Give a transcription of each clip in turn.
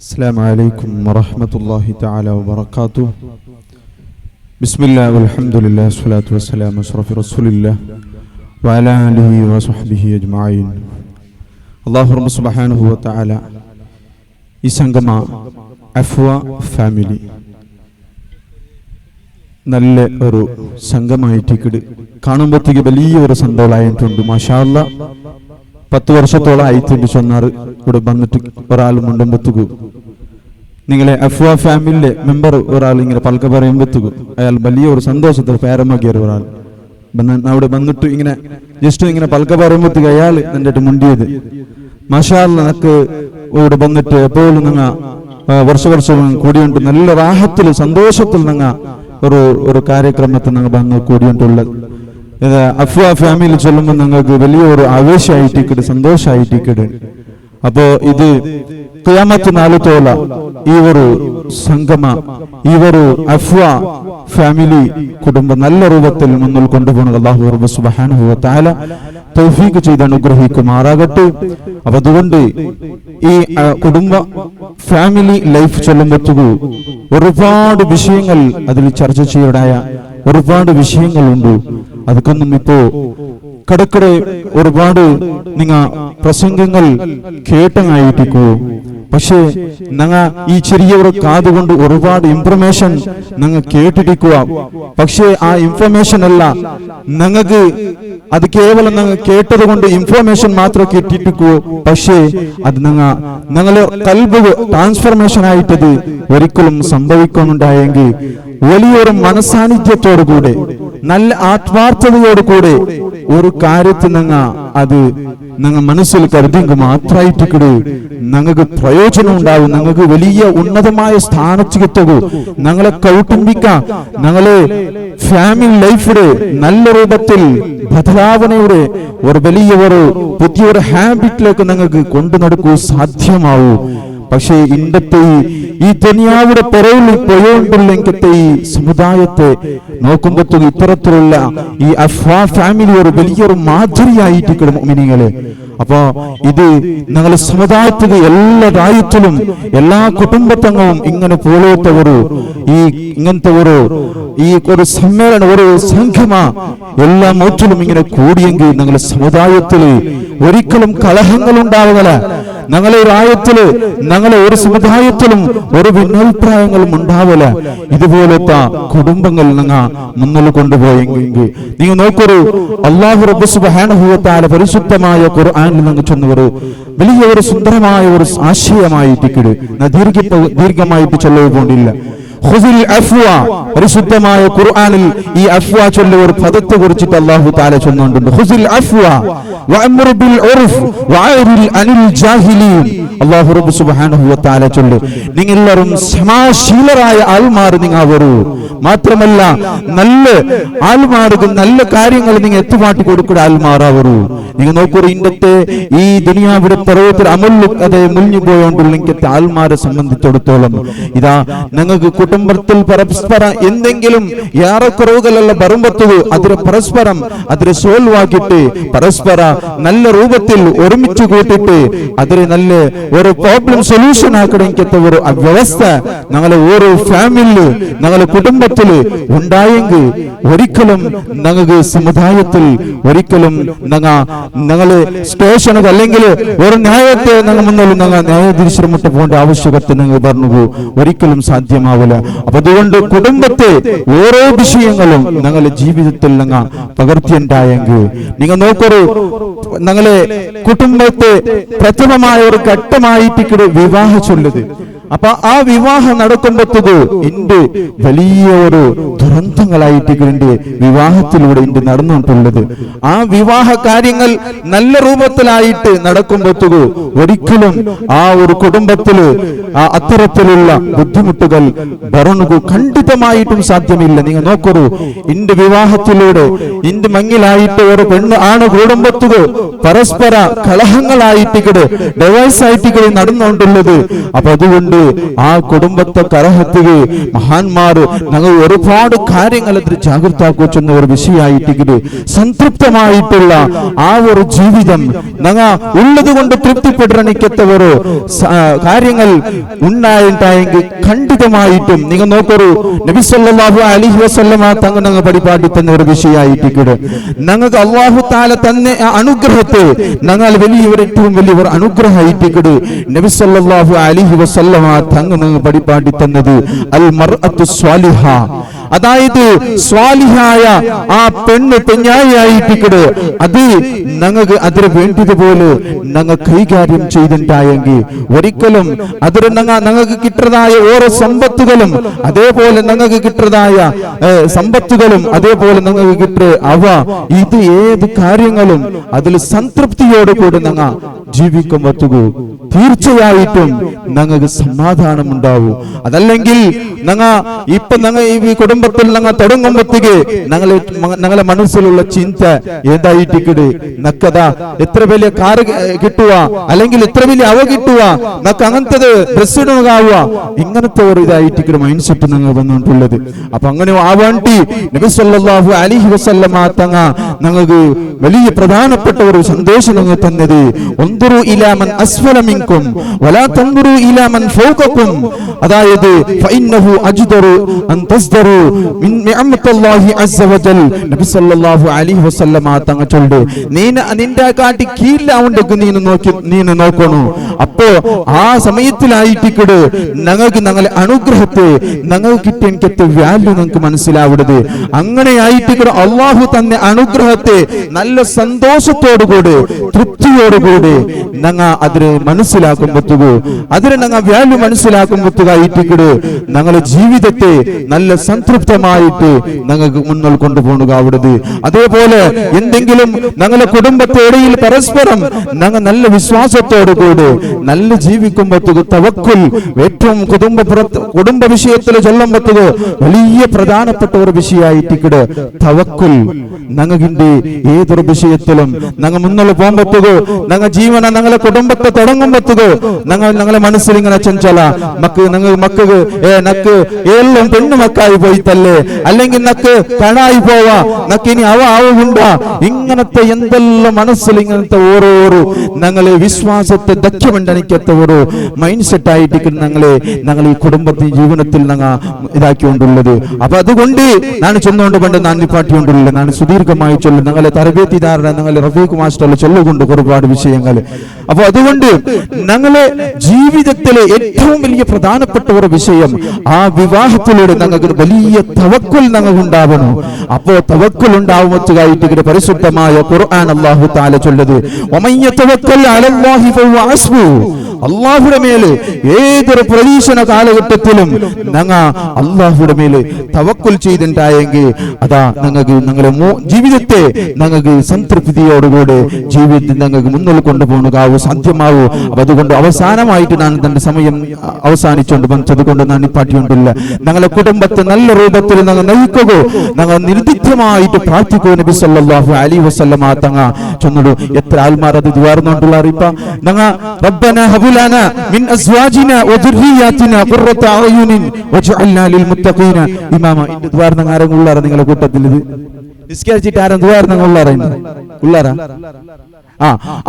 السلام عليكم ورحمة الله تعالى وبركاته. بسم الله والحمد لله والصلاة والسلام على أشرف رسول الله وعلى آله وصحبه أجمعين. الله رب سبحانه وتعالى ഈ സംഗമ അഫ്വ ഫാമിലി നല്ല ഒരു സംഘമായിട്ട് കാണുമ്പോഴത്തേക്ക് വലിയൊരു സന്തോഷമായിട്ടുണ്ട്. മാഷാ അല്ലാഹ് 10 വർഷത്തോളം ആയിട്ട് ചൊന്നാറ് ഇവിടെ വന്നിട്ട് ഒരാൾ മുണ്ടുമ്പത്തുകു നിങ്ങളെ അഫ്വ ഫാമിലിയിലെ മെമ്പർ ഒരാൾ ഇങ്ങനെ പൽക്ക പറയുമ്പോഴത്തേക്കു അയാൾ വലിയൊരു സന്തോഷത്തിൽ പേരമാക്കിയൊരു ഒരാൾ അവിടെ വന്നിട്ട് ഇങ്ങനെ ജസ്റ്റ് ഇങ്ങനെ പൽക്ക പറയുമ്പോഴത്തേക്ക് അയാൾ എൻ്റെ മുണ്ടിയത് മാഷാ അല്ലാഹ് നമുക്ക് ഇവിടെ വന്നിട്ട് എപ്പോഴും നിങ്ങ വർഷം കൂടിയുണ്ട് നല്ല റാഹത്തിൽ സന്തോഷത്തിൽ നിങ്ങ ഒരു കാര്യക്രമത്തിൽ നിങ്ങൾ വന്ന് കൂടിയിട്ടുള്ളത്. അഫ്വ ഫാമിലി ചൊല്ലുമ്പോൾ നിങ്ങൾക്ക് വലിയൊരു ആവേശമായിട്ടിക്കട് സന്തോഷമായിട്ടിക്കട്. അപ്പോ ഇത് ഖിയാമത്ത് നാളത്തോള ഈ ഒരു സംഗമ ഈ ഒരു അഫ്വ ഫാമിലി കുടുംബം നല്ല രൂപത്തിൽ മുന്നിൽ കൊണ്ടുപോകുന്നത് അല്ലാഹു റബ്ബ് സുബ്ഹാനഹു വ തആല തൗഫീഖ് ചെയ്ത് അനുഗ്രഹിക്കുമാറാകട്ടെ. അപ്പൊ അതുകൊണ്ട് ഈ കുടുംബ ഫാമിലി ലൈഫ് ചൊല്ലുമ്പോഴത്തേക്ക് ഒരുപാട് വിഷയങ്ങൾ അതിൽ ചർച്ച ചെയ്യടായ ഒരുപാട് വിഷയങ്ങളുണ്ട്. അതൊക്കൊന്നും ഇപ്പോ കടക്കടെ ഒരുപാട് നിങ്ങൾ പ്രസംഗങ്ങൾ കേട്ടങ്ങായിട്ടിക്കോ. പക്ഷേ ഞങ്ങ ഈ ചെറിയൊരു കാതുകൊണ്ട് ഒരുപാട് ഇൻഫർമേഷൻ ഞങ്ങൾ കേട്ടിരിക്കുക. പക്ഷേ ആ ഇൻഫർമേഷൻ അല്ല ഞങ്ങൾക്ക് അത് കേവലം ഞങ്ങൾ കേട്ടത് കൊണ്ട് ഇൻഫർമേഷൻ മാത്രം കേട്ടിരിക്കുവോ. പക്ഷേ അത് ഞങ്ങളെ കൽബ് ട്രാൻസ്ഫർമേഷൻ ആയിട്ടത് ഒരിക്കലും സംഭവിക്കുന്നുണ്ടായെങ്കിൽ വലിയൊരു മനസാന്നിധ്യത്തോടു കൂടെ നല്ല ആത്മാർത്ഥതയോടു കൂടെ ഒരു കാര്യത്തിൽ അത് ഞങ്ങൾ മനസ്സിൽ കരുതിയെങ്കിൽ മാത്രമായിട്ട് ഞങ്ങൾക്ക് പ്രയോജനം ഉണ്ടാവും. ഞങ്ങൾക്ക് വലിയ ഉന്നതമായ സ്ഥാനത്തെത്തൂ. ഞങ്ങളെ കൗട്ടുംബിക്കാം. ഞങ്ങളെ ഫാമിലി ലൈഫിലെ നല്ല രൂപത്തിൽ ബദലാവണയുടെ ഒരു വലിയ ഒരു പുതിയൊരു ഹാബിറ്റിലേക്ക് ഞങ്ങൾക്ക് കൊണ്ടു നടക്കൂ സാധ്യമാവൂ. പക്ഷേ ഇന്നത്തെ ഈ ദുനിയാവിടെ പുറകിൽ പോയോണ്ടുള്ളെങ്കത്തെ ഈ സമുദായത്തെ നോക്കുമ്പോൾ ഇത്തരത്തിലുള്ള ഈ അഫ്വ ഫാമിലി ഒരു വലിയൊരു മാധുരിയായിട്ട് മുഅ്മിനീങ്ങളെ. അപ്പോ ഇത് ഞങ്ങളെ സമുദായത്തിലെ എല്ലാ രാജ്യത്തിലും എല്ലാ കുടുംബത്തങ്ങളും ഇങ്ങനെ പോലത്തെ ഇങ്ങനത്തെ ഒരു സമ്മേളനം ഒരു സംഘമാ എല്ലാ മൂറ്റിലും ഇങ്ങനെ കൂടിയെങ്കിൽ ഞങ്ങളുടെ സമുദായത്തില് ഒരിക്കലും കലഹങ്ങൾ ഉണ്ടാവുകയില്ല. ഞങ്ങളെ രാജ്യത്തില് ഞങ്ങളെ ഒരു സമുദായത്തിലും ഒരു ഭിന്നാഭിപ്രായങ്ങളും ഉണ്ടാവില്ല. ഇതുപോലത്തെ കുടുംബങ്ങൾ ഞങ്ങൾ മുന്നിൽ കൊണ്ടുപോയെങ്കിൽ നിങ്ങൾ നോക്കൊരു അല്ലാഹു റബ്ബ് സുബ്ഹാനഹു വ തആല പരിശുദ്ധമായ ഖുർആനിൽ ഞങ്ങൾ ചൊന്നൊരു വലിയ ഒരു സുന്ദരമായ ഒരു ആശയമായിട്ട് ദീർഘമായിട്ട് ചൊല്ലുകൊണ്ടില്ല. ഖുസിൽ അഫ്വ പരിശുദ്ധമായ ഖുർആനിൽ ഈ അഫ്വ ചൊല്ലുന്ന ഒരു പദത്തെ കുറിച്ചിട്ട് അല്ലാഹു തആല ചൊല്ലുന്നുണ്ട്. ഖുസിൽ അഫ്വ വഅംറു ബിൽ ഉർഫ് വഅരിൽ അനിൽ ജാഹിലീൻ. അല്ലാഹു റബ്ബ് സുബ്ഹാനഹു വ തആല ചൊല്ലു നിങ്ങൾ എല്ലാവരും സമാശീലരായ ആൾമാർ നിങ്ങൾ വരൂ. മാത്രമല്ല നല്ല ആൾമാർക്ക് നല്ല കാര്യങ്ങൾ നിങ്ങൾ എത്തുപാട്ടി കൊടുക്കുന്ന ആൾമാറാവൂ. നിങ്ങൾ നോക്കൂ ഇന്നത്തെ ഈ ദുനിയാവിടെ പർവ്വത്തിൽ അമല് അതെ മുഴിഞ്ഞു പോയോണ്ടുള്ള ആൾമാരെ സംബന്ധിച്ചിടത്തോളം ഇതാ ഞങ്ങൾക്ക് കുടുംബത്തിൽ പരസ്പര എന്തെങ്കിലും ഏറെക്കുറവുകളല്ല വരുമ്പത്തുകു അതിനെ പരസ്പരം അതിനെ സോൾവ് ആക്കിയിട്ട് പരസ്പര നല്ല രൂപത്തിൽ ഒരുമിച്ച് കൂട്ടിയിട്ട് അതിനെ നല്ല ഒരു പ്രോബ്ലം സൊല്യൂഷൻ ആക്കണമെങ്കിൽ ഒരു വ്യവസ്ഥ ഞങ്ങളെ ഓരോ ഫാമിലി ഞങ്ങളെ കുടുംബത്തില് ഉണ്ടായെങ്കിൽ ഒരിക്കലും ഞങ്ങൾക്ക് സമുദായത്തിൽ ഒരിക്കലും ഞങ്ങള് സ്റ്റേഷനുകൾ അല്ലെങ്കിൽ ഒരു ന്യായത്തെ ഞങ്ങൾ മുന്നിൽ ഞങ്ങൾ ന്യായാധീശരമിട്ട് പോകേണ്ട ആവശ്യകത ഞങ്ങൾ പറഞ്ഞു ഒരിക്കലും സാധ്യമാവില്ല. അപ്പൊ അതുകൊണ്ട് കുടുംബത്തെ ഓരോ വിഷയങ്ങളും ഞങ്ങളുടെ ജീവിതത്തിൽ ഞങ്ങൾ പകർത്തിയുണ്ടായെങ്കിൽ നിങ്ങൾ നോക്കൊരു ഞങ്ങളെ കുടുംബത്തെ പ്രഥമമായ ഒരു ഘട്ടമായിട്ട് വിവാഹ ചൊല്ലുത്. അപ്പൊ ആ വിവാഹം നടക്കുമ്പോഴത്തേക്ക് എന്റെ വലിയ ഒരു ദുരന്തങ്ങളായിട്ട് എന്റെ വിവാഹത്തിലൂടെ എന്റെ നടന്നിട്ടുള്ളത്. ആ വിവാഹ കാര്യങ്ങൾ നല്ല രൂപത്തിലായിട്ട് നടക്കുമ്പോഴത്തേക്ക് ഒരിക്കലും ആ ഒരു കുടുംബത്തില് അത്തരത്തിലുള്ള ബുദ്ധിമുട്ടുകൾ വരണു ഖണ്ഡിതമായിട്ടും സാധ്യമില്ല. നിങ്ങൾ നോക്കൂ എന്റെ വിവാഹത്തിലൂടെ എന്റെ മങ്ങിലായിട്ട് ഒരു പെണ്ണ് ആണ് കുടുംബത്തുക പരസ്പര കലഹങ്ങളായിട്ട് ഡിവൈസ് ആയിട്ട് നടന്നുകൊണ്ടുള്ളത്. അപ്പൊ അതുകൊണ്ട് അതുകൊണ്ട് ആ കുടുംബത്തെ കലഹത്തുക മഹാന്മാർ ഞങ്ങൾ ഒരുപാട് കാര്യങ്ങൾ അതിൽ ജാഗ്രതാക്കുന്ന ഒരു വിഷയമായിട്ട് സംതൃപ്തമായിട്ടുള്ള ആ ഒരു ജീവിതം ഞങ്ങൾ ഉള്ളത് കൊണ്ട് തൃപ്തിപ്പെടണിക്കത്തവർ കാര്യങ്ങൾ ഉണ്ടായിട്ടായെങ്കിൽ ഖണ്ഡിതമായിട്ടും നിങ്ങൾ നോക്കൊരു നബി സല്ലല്ലാഹു അലൈഹി വസല്ലമ തങ്ങൾ ഞങ്ങൾ പരിപാടി തന്ന ഒരു വിഷയമായിട്ട് ഞങ്ങൾക്ക് അല്ലാഹു തആല തന്നെ അനുഗ്രഹത്തെ ഞങ്ങൾ വലിയൊരു ഏറ്റവും വലിയൊരു അനുഗ്രഹമായിട്ട് നബി സല്ലല്ലാഹു അലൈഹി വസല്ലമ തങ്ങൾ ഞങ്ങൾ പരിപാടി തന്നത് അൽ മർഅത്തു സ്വാലിഹ, അതായത് സ്വാലിഹായ ആ പെണ്ണ് പെഞ്ഞായിട്ട് അത് ഞങ്ങൾക്ക് അതിന് വേണ്ടതുപോലെ ഞങ്ങൾ കൈകാര്യം ചെയ്തിട്ടായെങ്കിൽ ഒരിക്കലും അതിന് ഞങ്ങൾക്ക് കിട്ടുന്നതായ ഓരോ സമ്പത്തുകളും അതേപോലെ ഞങ്ങൾക്ക് കിട്ടുന്നതായ സമ്പത്തുകളും അതേപോലെ ഞങ്ങൾക്ക് കിട്ടുക അവ ഇത് ഏത് കാര്യങ്ങളും അതിൽ സംതൃപ്തിയോടുകൂടി ഞങ്ങൾ ജീവിക്കുമ്പോഴത്തേക്കു തീർച്ചയായിട്ടും ഞങ്ങൾക്ക് സമാധാനം ഉണ്ടാവും. അതല്ലെങ്കിൽ ഞങ്ങൾ ഇപ്പൊ ഞങ്ങൾ ഈ കുടുംബത്തിൽ ഞങ്ങൾ തുടങ്ങുമ്പോഴത്തേക്ക് ഞങ്ങളെ മനസ്സിലുള്ള ചിന്ത ഏതായിട്ട് നക്കതാ എത്ര വലിയ കാറ് കിട്ടുക അല്ലെങ്കിൽ എത്ര വലിയ അവ കിട്ടുക നക്ക് അങ്ങനത്തെ ഡ്രസ് ഇടുകാവുക ഇങ്ങനത്തെ ഒരു ഇതായിട്ട് മൈൻഡ് സെറ്റ് ഞങ്ങൾ വന്നിട്ടുള്ളത്. അപ്പൊ അങ്ങനെ ആവാണ്ടി നബി സല്ലല്ലാഹു അലൈഹി വസല്ലമ തങ്ങ ഞങ്ങൾക്ക് വലിയ പ്രധാനപ്പെട്ട ഒരു സന്ദേശം ഞങ്ങൾ തന്നത് ഉൻദുറു ഇലാ മൻ അസ്ഫല മിൻകും വലാ തൻദുറു ഇലാ മൻ ഫൗഖകും, അതായത് ഫഇന്നഹു അജ്ദറു അൻ തസ്ദറു മിൻ നിഅമത്തില്ലാഹി അസ്സ വജൽ. നബി സല്ലല്ലാഹു അലൈഹി വസല്ലമ തങ്ങൾ ചൊല്ലുന്നു, നിന്റെ കാട്ടി കീഴിലാവുണ്ടെങ്കിൽ നീ നോക്കണു. അപ്പോ ആ സമയത്തിലായിട്ട് ഞങ്ങൾക്ക് ഞങ്ങളെ അനുഗ്രഹത്തെ ഞങ്ങൾക്ക് കിട്ടിയ വാല്യൂ നിങ്ങൾക്ക് മനസ്സിലാവുന്നത്. അങ്ങനെയായിട്ട് അള്ളാഹു തന്നെ അനുഗ്രഹത്തെ നല്ല സന്തോഷത്തോടുകൂടി തൃപ്തിയോടുകൂടി ഞങ്ങൾ അതിന് മനസ്സിലാക്കുമ്പോഴത്തേക്കു അതിന് ഞങ്ങൾ വാല്യൂ മനസ്സിലാക്കുമ്പോഴത്തേക്കായിട്ട് ഞങ്ങളുടെ ജീവിതത്തെ നല്ല സംതൃപ്തമായിട്ട് ഞങ്ങൾക്ക് മുന്നോട്ട് കൊണ്ടുപോകുക അവിടുന്ന്. അതേപോലെ എന്തെങ്കിലും ഞങ്ങളുടെ കുടുംബത്തെ ഇടയിൽ പരസ്പരം ഞങ്ങൾ നല്ല വിശ്വാസത്തോടുകൂടി നല്ല ജീവിക്കുമ്പോഴത്തേക്ക് തവക്കുൽ ഏറ്റവും കുടുംബ വിഷയത്തിൽ ചൊല്ലുമ്പോഴത്തേക്ക് വലിയ പ്രധാനപ്പെട്ട ഒരു വിഷയമായിട്ട് തവക്കുൽ ഞങ്ങളുടെ ഏതൊരു വിഷയത്തിലും ഞങ്ങൾ മുന്നോട്ട് പോകുമ്പോഴത്തേക്ക് ഞങ്ങൾ ജീവന ഞങ്ങളെ കുടുംബത്തെ തുടങ്ങുമ്പോഴത്തേക്ക് ഞങ്ങളെ മനസ്സിൽ ഇങ്ങനെ ചെഞ്ചല മക്കൾക്ക് നക്ക് എല്ലാം പെണ്ണുമക്കായി പോയിത്തല്ലേ അല്ലെങ്കിൽ നക്ക് കണായി പോവാ നക്ക് ഇനി ആവുണ്ടാ ഇങ്ങനത്തെ എന്തെല്ലാം മനസ്സിൽ ഇങ്ങനത്തെ ഓരോരോ ഞങ്ങളെ വിശ്വാസത്തെ ദക്ഷ്യമുണ്ടനിക്കത്ത ഓരോ മൈൻഡ് സെറ്റ് ആയിട്ട് ഞങ്ങൾ ഈ കുടുംബത്തിന് ജീവിതത്തിൽ ഞങ്ങൾ ഇതാക്കിക്കൊണ്ടുള്ളത്. അപ്പൊ അതുകൊണ്ട് ഞാൻ ചൊന്നുകൊണ്ട് പണ്ട് ഞാൻ നിപ്പാട്ടിക്കൊണ്ടുള്ളത് ഞാൻ സുദീർഘമായി ചൊല്ലും ഞങ്ങളെ തരബേത്തിദാരനെ ഞങ്ങളെ റഫീഖ് മാസ്റ്റർ ചൊല്ലുകൊണ്ട് ഒരുപാട് വിഷയങ്ങൾ. അപ്പൊ അതുകൊണ്ട് ഞങ്ങളെ ജീവിതത്തിലെ ഏറ്റവും വലിയ പ്രധാനപ്പെട്ട ഒരു വിഷയം ആ വിവാഹത്തിലൂടെ ഞങ്ങൾക്ക് വലിയ തവക്കുൽ ഞങ്ങൾക്ക് ഉണ്ടാവണം. അപ്പോ തവക്കുൽ ഉണ്ടാവുന്നതായിട്ട് പരിശുദ്ധമായ ഖുർആൻ അല്ലാഹു തആല ചൊല്ലുന്നത് വമൻ യതവക്കൽ അലല്ലാഹി ഫഹുവ ഹസ്ബുഹു, അല്ലാഹുവിന്റെ മേലെ ഏതൊരു പ്രതീക്ഷണ കാലഘട്ടത്തിലും ഞങ്ങൾ അല്ലാഹുവിന്റെ മേലെ തവക്കുൽ ചെയ്തിട്ടുണ്ടായെങ്കിൽ അതാ ഞങ്ങളുടെ ജീവിതത്തെ ഞങ്ങൾക്ക് സംതൃപ്തിയോടുകൂടി ജീവിതത്തിൽ ഞങ്ങൾക്ക് മുന്നോട്ട് കൊണ്ടുപോകാവൂ സാധ്യമാവൂ. അപ്പൊ അതുകൊണ്ട് അവസാനമായിട്ട് ഞാൻ തന്റെ സമയം അവസാനിച്ചുകൊണ്ട് വന്നതുകൊണ്ട് ഞാൻ പാട്ടിക്കൊണ്ടില്ല. ഞങ്ങളുടെ കുടുംബത്തെ നല്ല രൂപത്തിൽ ഞങ്ങൾ നയിക്കുക, ഞങ്ങൾ നിർദ്ദിത്യമായിട്ട് പ്രാർത്ഥിക്കുക. നബി സല്ലല്ലാഹു അലൈഹി വസല്ലമ തങ്ങൾ ചൊന്നു എത്ര ആൾമാർ അത് ദ്വാർന്നുകൊണ്ടുള്ള അറിയിപ്പ ഞങ്ങൾ റബ്ബന ഹബുലന മിൻ അസ്വാജിന വദുർരിയാതിന ഖുർറത അയുനിൻ വജഅൽനാ ലിൽ മുത്തഖീന ഇമാമ. ഇത് ദ്വാർന്ന ആരെങ്കിലും ഉള്ളാരാ നിങ്ങളുടെ കൂട്ടത്തിൽ? ഇത് നിസ്കരിച്ചിട്ട് ആരും ദ്വാർന്ന ഉള്ളാരാ?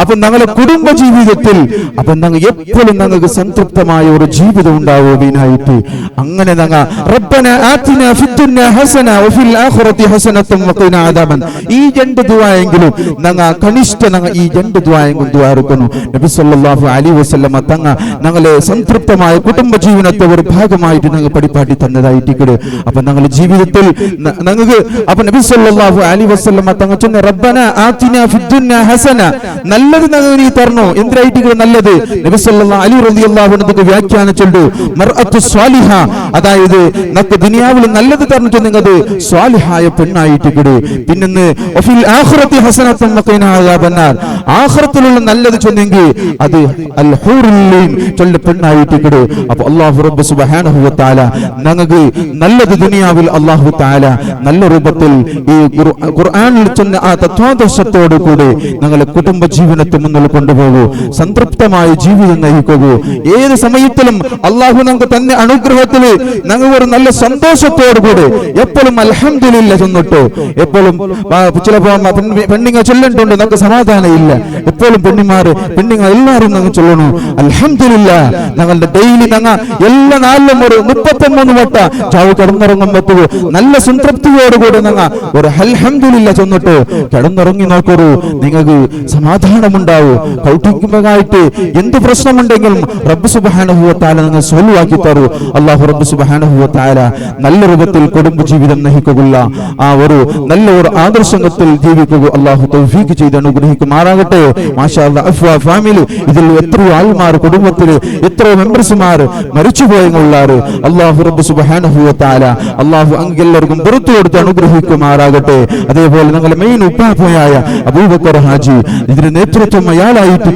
അപ്പൊ ഞങ്ങളുടെ കുടുംബ ജീവിതത്തിൽ അപ്പൊ ഞങ്ങൾ എപ്പോഴും ഞങ്ങൾക്ക് സംതൃപ്തമായ ഒരു ജീവിതം ഉണ്ടാവുകയായിട്ട് അങ്ങനെ ഞങ്ങൾ റബ്ബന ആതിന ഫിദ്ദുനിയ ഹസന വഫിൽ ആഖിറതി ഹസനത്തും വഖിനാ അദാബൻ ഈ രണ്ട് ദുആയെങ്കിലും ഞങ്ങൾ കനിഷ്ഠ ഞങ്ങൾ ഈ രണ്ട് ദുആയെങ്കിലും ദുആറുക്കുന്നു. നബി സല്ലല്ലാഹു അലൈഹി വസല്ലമ തങ്ങൾ ഞങ്ങളെ സംതൃപ്തമായ കുടുംബ ജീവിതത്തെ ഒരു ഭാഗമായിട്ട് ഞങ്ങൾ പഠിപ്പാട്ടി തന്നതായിട്ട് അപ്പൊ ഞങ്ങളുടെ ജീവിതത്തിൽ ഞങ്ങൾക്ക് അപ്പൊ നബി സല്ലല്ലാഹു അലൈഹി വസല്ലമ തങ്ങൾ ചൊന്ന റബ്ബന ആതിന ഫിദ്ദുനിയ ഹസന നല്ലത് നീ തരണോ. എന്തിനായിട്ട് നല്ലത്? നബി സല്ലല്ലാഹു അലൈഹി റളിയല്ലാഹു അൻഹു വ്യാഖ്യാനം ചൊല്ലു മർഅത്തു സ്വാലിഹ, അതായത് നമുക്ക് ദുനിയാവിൽ നല്ലത് തരണം നിങ്ങൾക്ക് സ്വാലിഹായ പെണ്ണായിട്ട് കിടു. പിന്നെ വഫിൽ ആഖിറതി ഹസനത്തും വഖിനാ അദാബന്നാർ, ആഖിറത്തിലുള്ള നല്ലത് ചൊന്നെങ്കിൽ അത് അൽ ഹൂറുൽ ലീൻ ചൊല്ല പെണ്ണായിട്ട് കിടു. അപ്പോൾ അല്ലാഹു റബ്ബ് സുബ്ഹാനഹു വ തആല നമുക്ക് നല്ലത് ദുനിയാവിൽ അല്ലാഹു തആല നല്ല രൂപത്തിൽ ഈ ഖുർആനിൽ ചൊന്ന ആ തത്വാദർശത്തോട് കൂടി ഞങ്ങളെ കുടുംബ ജീവിതത്തെ മുന്നിൽ കൊണ്ടുപോകൂ, സംതൃപ്തമായ ജീവിതം നയിക്കൂ. ഏത് സമയത്തിലും അള്ളാഹു നമുക്ക് തന്നെ അനുഗ്രഹത്തിൽ ഞങ്ങൾ ഒരു നല്ല സന്തോഷത്തോടുകൂടി എപ്പോഴും അൽഹംദുലില്ലാ ചൊന്നിട്ടു. എപ്പോഴും ചിലപ്പോ പെണ്ണുങ്ങൾ ചൊല്ലിട്ടുണ്ട് നമുക്ക് സമാധാനം ഇല്ല. എപ്പോഴും പെണ്ണുങ്ങൾ എല്ലാവരും ഞങ്ങൾ ചൊല്ലണു അൽഹംദുലില്ലാ. ഞങ്ങളുടെ ഡെയിലി ഞങ്ങൾ എല്ലാ നാളിലും ഒരു 33 വട്ട ചാവ് കിടന്നുറങ്ങുമ്പോ നല്ല സംതൃപ്തിയോടുകൂടി ഞങ്ങൾ ഒരു അൽഹംദുലില്ലാ ചൊന്നിട്ട് കിടന്നുറങ്ങി നോക്കൂ. നിങ്ങൾക്ക് സമാധാനമുണ്ടാവൂ. കൗതുകമായിട്ട് എന്ത് പ്രശ്നമുണ്ടെങ്കിലും റബ്ബ് സുബ്ഹാനഹു വ തആല നിങ്ങൾ സോൾവ് ആക്കി തരൂ. അല്ലാഹു റബ്ബ് സുബ്ഹാനഹു വ തആല നല്ല രൂപത്തിൽ കുടുംബ ജീവിതം നയിക്കുക, ആ ഒരു നല്ല ഒരു ആദർശത്തിൽ ജീവിക്കുക അല്ലാഹു തൗഫീഖ് ചെയ്ത് അനുഗ്രഹിക്കുമാറാകട്ടെ. മാഷാ അല്ലാഹ് അഫ്വാ ഫാമിലി ഇതിൽ എത്രയോ ആൾമാർ കുടുംബത്തിൽ എത്രയോ മെമ്പർമാർ മരിച്ചുപോയുള്ളാറ്. അല്ലാഹു റബ്ബ് സുബ്ഹാനഹു വ തആല അല്ലാഹു എല്ലാവർക്കും പുറത്തു കൊടുത്ത് അനുഗ്രഹിക്കുമാറാകട്ടെ. അതേപോലെ ഞങ്ങളുടെ മെയിൻ ഉപ്പാപ്പയായ അബൂബക്കർ ഹാജി ഇതിന്റെ നേതൃത്വം അയാളായിട്ട്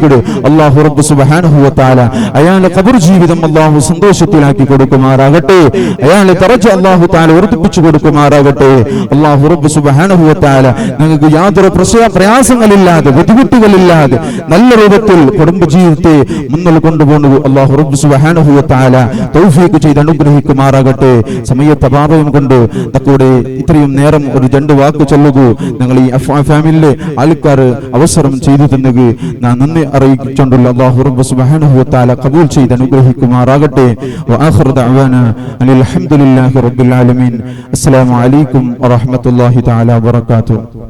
അല്ലാഹു റബ്ബ് സുബ്ഹാനഹു വ തആല അയാളുടെ ഖബർ ജീവിതം അല്ലാഹു സന്തോഷത്തിലാക്കി കൊടുക്കുമാറാകട്ടെ. അയാളെ ദറജ അല്ലാഹു തആല വർദ്ധിപ്പിച്ചു കൊടുക്കുമാറാകട്ടെ. അല്ലാഹു റബ്ബ് സുബ്ഹാനഹു വ തആല നിങ്ങൾക്ക് യാതൊരു പ്രയാസങ്ങളില്ലാതെ ബുദ്ധിമുട്ടുകളില്ലാതെ നല്ല രൂപത്തിൽ കുടുംബ ജീവിതത്തെ മുന്നിൽ കൊണ്ടുപോകുന്നു അല്ലാഹു റബ്ബ് സുബ്ഹാനഹു വ തആല തൗഫീഖ് ചെയ്ത് അനുഗ്രഹിക്കുമാറാകട്ടെ. സമയത്തെ അഭാവം കൊണ്ട് തക്കൂടെ ഇത്രയും നേരം ഒരു 2 വാക്ക് ചൊല്ലുകൂ. ഞങ്ങൾ ഈ ഫാമിലിയിലെ ആൾക്കാർ അവസരം ചെയ്തു തന്നത് ഞാൻ നന്ദി അറിയിച്ചുകൊണ്ടുള്ള അല്ലാഹു റബ്ബ് സുബ്ഹാനഹു വ തആല ഖബൂൽ ചെയ്ത് അനുഗ്രഹിക്കുമാറാകട്ടെ. വആഖിറു ദഅവാനാ അൽഹംദുലില്ലാഹി റബ്ബിൽ ആലമീൻ. അസ്സലാമു അലൈക്കും വറഹ്മത്തുള്ളാഹി തആല വബറകാതുഹു.